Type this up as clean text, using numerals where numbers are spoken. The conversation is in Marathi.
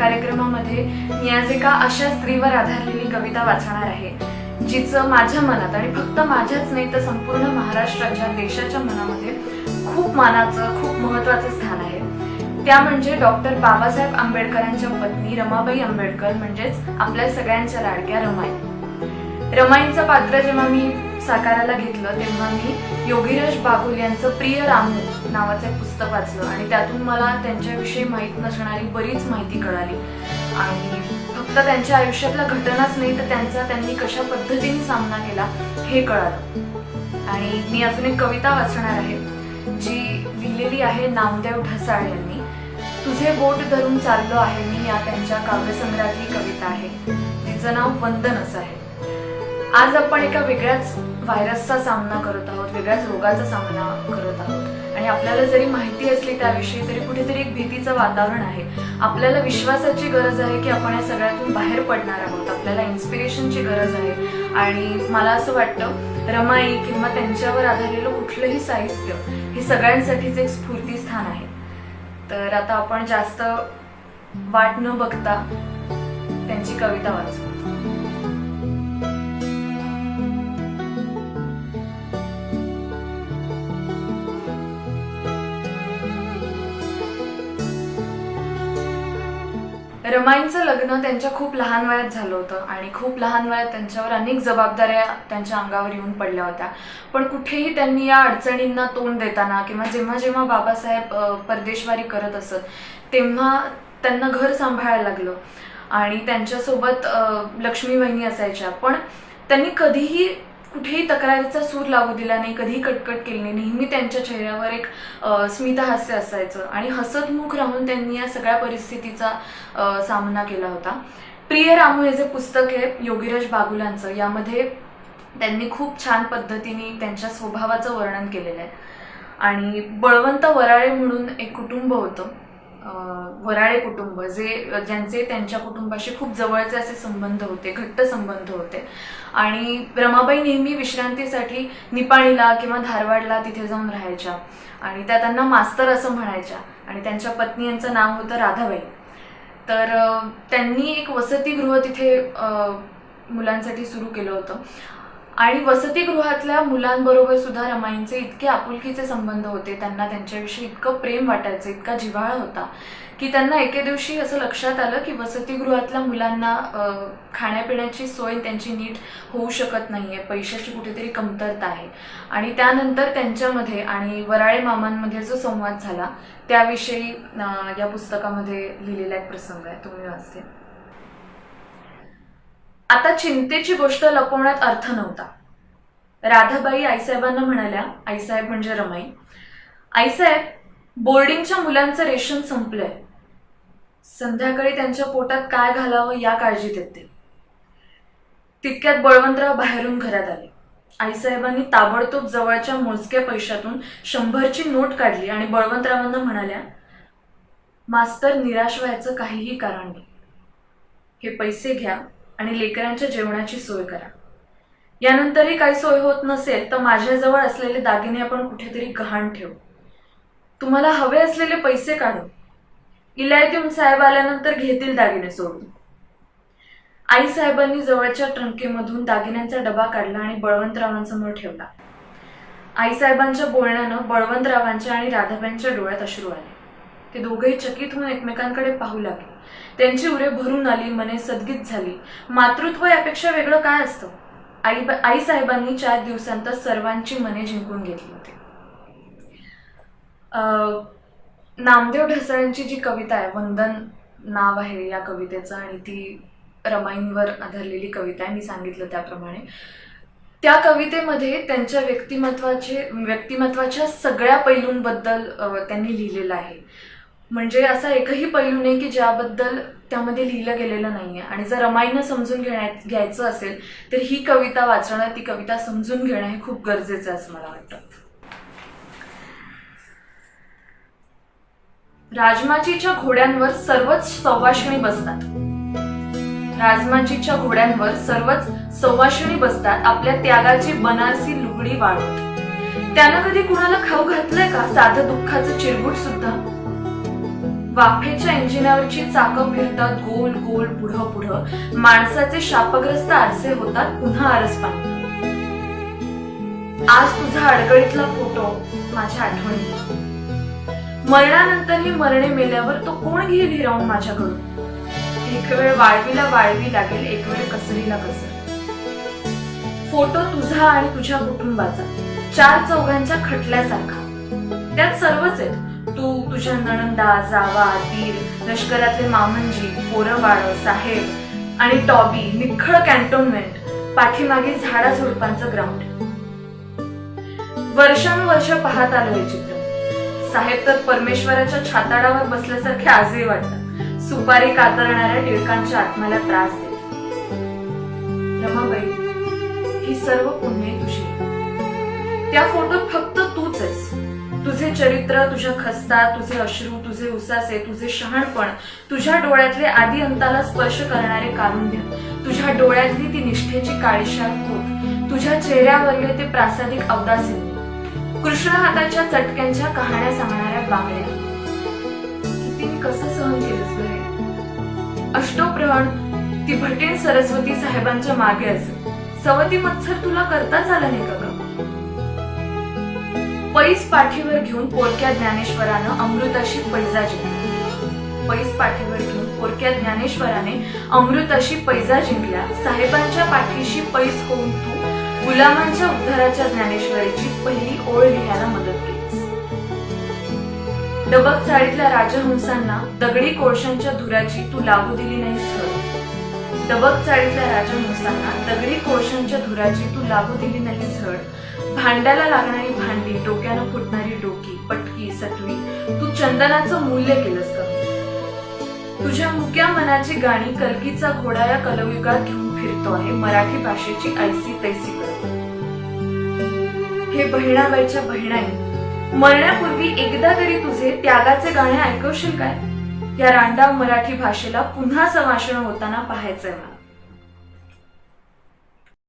कार्यक्रमामध्ये मी आज एका अशा स्त्रीवर आधारलेली कविता वाचणार आहे जिचं माझ्या मनात आणि फक्त माझ्याच नाही तर संपूर्ण महाराष्ट्राच्या देशाच्या मनामध्ये खूप मानाचं खूप महत्त्वाचं स्थान आहे। त्या म्हणजे डॉक्टर बाबासाहेब आंबेडकरांच्या पत्नी रमाबाई आंबेडकर, म्हणजेच आपल्या सगळ्यांच्या लाडक्या रमाई। रमाईंचं पात्र जेव्हा मी साकारायला घेतलं तेव्हा मी योगीराज बागुल यांचं प्रिय रामू नावाचं एक पुस्तक वाचलं आणि त्यातून मला त्यांच्याविषयी माहीत नसणारी बरीच माहिती कळाली आणि फक्त त्यांच्या आयुष्यातल्या घटनाच नाही तर त्यांनी कशा पद्धतीने सामना केला हे कळालं। आणि मी अजून एक कविता वाचणार आहे जी लिहिलेली आहे नामदेव ढसाळ यांनी। तुझे बोट धरून चाललो आहे मी, या त्यांच्या काव्यसंग्रहातली कविता आहे जिचं नाव वंदन असं आहे। आज आपण एका वेगळ्याच व्हायरसचा सामना करत आहोत, वेगळ्याच रोगाचा सामना करत आहोत आणि आपल्याला जरी माहिती असली त्याविषयी तरी कुठेतरी एक भीतीचं वातावरण आहे। आपल्याला विश्वासाची गरज आहे की आपण या सगळ्यातून बाहेर पडणार आहोत, आपल्याला इन्स्पिरेशनची गरज आहे आणि मला असं वाटतं रमाई किंवा त्यांच्यावर आधारलेलं कुठलंही साहित्य हे सगळ्यांसाठीच एक स्फूर्तीस्थान आहे। तर आता आपण जास्त वाट न बघता त्यांची कविता वाचू। रमाईंचं लग्न त्यांच्या खूप लहान वयात झालं होतं आणि खूप लहान वयात त्यांच्यावर अनेक जबाबदाऱ्या त्यांच्या अंगावर येऊन पडल्या होत्या, पण कुठेही त्यांनी या अडचणींना तोंड देताना किंवा जेव्हा जेव्हा बाबासाहेब परदेशवारी करत असत तेव्हा त्यांना घर सांभाळायला लागलं आणि त्यांच्यासोबत लक्ष्मी वहिनी असायच्या, पण त्यांनी कधीही कुठेही तक्रारीचा सूर लागू दिला नाही, कधीही कटकट केली नाही। नेहमी त्यांच्या चेहऱ्यावर एक स्मितहास्य असायचं आणि हसतमुख राहून त्यांनी या सगळ्या परिस्थितीचा सामना केला होता। प्रिय रामू हे जे पुस्तक आहे योगीराज बागुलांचं, यामध्ये त्यांनी खूप छान पद्धतीने त्यांच्या स्वभावाचं वर्णन केलेलं आहे। आणि बळवंत वराळे म्हणून एक कुटुंब होतं, वराळे कुटुंब, ज्यांचे त्यांच्या कुटुंबाशी खूप जवळचे असे संबंध होते, घट्ट संबंध होते आणि रमाबाई नेहमी विश्रांतीसाठी निपाणीला किंवा धारवाडला तिथे जाऊन राहायच्या आणि त्या त्यांना मास्तर असं म्हणायच्या आणि त्यांच्या पत्नी यांचं नाव होतं राधाबाई। तर त्यांनी एक वसतिगृह तिथे मुलांसाठी सुरू केलं होतं आणि वसतिगृहातल्या मुलांबरोबर सुद्धा रमाईंचे इतके आपुलकीचे संबंध होते, त्यांना त्यांच्याविषयी इतकं प्रेम वाटायचं, इतका जिव्हाळा होता की त्यांना एके दिवशी असं लक्षात आलं की वसतिगृहातल्या मुलांना खाण्यापिण्याची सोय त्यांची नीट होऊ शकत नाहीये, पैशाची कुठेतरी कमतरता आहे आणि त्यानंतर त्यांच्यामध्ये आणि वराळे मामांमध्ये जो संवाद झाला त्याविषयी या पुस्तकामध्ये लिहिलेला एक प्रसंग आहे, तो मी वाचते। आता चिंतेची गोष्ट लपवण्यात अर्थ नव्हता। राधाबाई आईसाहेबांना म्हणाल्या, आईसाहेब म्हणजे रमाई, आईसाहेब बोर्डिंगच्या मुलांचं रेशन संपलंय, संध्याकाळी त्यांच्या पोटात काय घालावं या काळजीत येते। तितक्यात बळवंतराव बाहेरून घरात आले। आईसाहेबांनी ताबडतोब जवळच्या मोजक्या पैशातून 100ची नोट काढली आणि बळवंतरावांना म्हणाल्या, मास्तर निराश व्हायचं काहीही कारण नाही, हे पैसे घ्या आणि लेकरांच्या जेवणाची सोय करा। यानंतरही काही सोय होत नसेल तर माझ्याजवळ असलेले दागिने आपण कुठेतरी गहाण ठेवू, तुम्हाला हवे असलेले पैसे काढू, इलायतीहून साहेब आल्यानंतर घेतील दागिने सोडून। आई साहेबांनी जवळच्या ट्रंकेमधून दागिन्यांचा डबा काढला आणि बळवंतरावांसमोर ठेवला। आईसाहेबांच्या बोलण्यानं बळवंतरावांच्या आणि राधाबाईंच्या डोळ्यात अश्रू आले। ते दोघेही चकित होऊन एकमेकांकडे पाहू लागले, त्यांची उरे भरून आली, मने सदगीत झाली। मातृत्व यापेक्षा वेगळं काय असतं? आई साहेबांनी 4 दिवसांत सर्वांची मने जिंकून घेतली होती। नामदेव ढसाळांची जी कविता आहे, वंदन नाव आहे या कवितेचं आणि ती रमाईंवर आधारलेली कविता आहे, मी सांगितलं त्याप्रमाणे। त्या कवितेमध्ये त्यांच्या व्यक्तिमत्वाच्या सगळ्या पैलूंबद्दल त्यांनी लिहिलेलं आहे, म्हणजे असा एकही पैलू नाही की ज्याबद्दल त्यामध्ये लिहिलं गेलेलं नाहीये। आणि जर रमाईंना समजून घ्यायचं असेल तर ही कविता वाचणं, ती कविता समजून घेणं हे खूप गरजेचं आहे असं मला वाटतं। राजमाचीच्या घोड्यांवर सर्वच सवाशिणी बसतात, राजमाचीच्या घोड्यांवर सर्वच सवाशिणी बसतात, आपल्या त्यागाची बनारसी लुगडी वाळवत। त्यानं कधी कुणाला खाऊ घातलंय का साधं दुःखाचं चिरगुट सुद्धा? वाफेच्या इंजिनावरची चाकं फिरतात गोल गोल पुढं पुढं, माणसाचे शापग्रस्त आरसे होतात पुन्हा आरसपान. आज तुझा अडगळीतला फोटो माझ्या आठवणीत. मरणानंतरही मरणे मेल्यावर तो कोण घेईल हिरावून माझ्याकडून. एक वेळ वाळवीला वाळवी लागेल, एक वेळ कसरीला कसर. फोटो तुझा आणि तुझ्या कुटुंबाचा, 4 चौघांच्या खटल्यासारखा. त्यात सर्वच आहेत. तू, तुझ्या नणंदा, जावा, दीर, लष्करातले मामंजी, पोरबाळ, साहेब आणि टॉबी, निखळ कॅन्टोन्मेंट, पाठीमागे झाडा झुडपांचं ग्राउंड. वर्षानुवर्ष पाहत आलो हे चित्र. साहेब तर परमेश्वराच्या छाताडावर बसल्यासारखे आजही वाटतात. सुपारी कातरणाऱ्या टिळकांच्या आत्म्याला त्रास देत. रमाबाई, ही सर्व पुण्य तुझी. त्या फोटोत फक्त तूच आहेस. तुझे चरित्र, तुझ्या खस्ता, तुझे अश्रू, तुझे उसासे, तुझे शहाणपण, तुझ्या डोळ्यातले आदी अंताला स्पर्श करणारे कारुण्य, तुझ्या डोळ्यातली ती निष्ठेची काळीशार खूप, तुझ्या चेहऱ्यावरले ते प्रासादिक अवदासिन्य, कृष्ण हाताच्या चटक्यांच्या कहाण्या सांगणाऱ्या बांगड्या. किती मी कसं सहन केलंस बरे. अष्टोप्रहण ती भटीण सरस्वती साहेबांच्या मागे असेल. सवती मत्सर तुला करताच आला नाही का ग. पैस पाठीवर घेऊन पोरक्या ज्ञानेश्वरानं अमृताशी पैजा जिंकला. पैस पाठीवर घेऊन पोरक्या ज्ञानेश्वराने अमृताशी पैजा जिंकल्या. साहेबांच्या पाठीशी पैस होऊन तू गुलामांच्या उद्धाराच्या ज्ञानेश्वरीची पहिली ओळ लिहायला मदत केलीस. दबक चाळीतल्या राजहंसांना दगडी कोळशांच्या धुराची तू लागू दिली नाहीस झड. दबक चाळीतल्या राजहंसांना दगडी कोळशांच्या धुराची तू लागू दिली नाहीस झड. भांड्याला लागणारी भांडी, डोक्यानं फुटणारी डोकी, पटकी, सटवी तू चंदनाचं मूल्य केलंस का. तुझ्या मुक्या मनाची गाणी कलगीचा घोडा या कलयुगात घेऊन फिरतो आहे मराठी भाषेची ऐसी तैसी करत. हे बहिणाबाईच्या बहिणाई, मरण्यापूर्वी एकदा तरी तुझे त्यागाचे गाणे ऐकवशील काय. या रांडाव मराठी भाषेला पुन्हा संभाषण होताना पाहायचंय मला.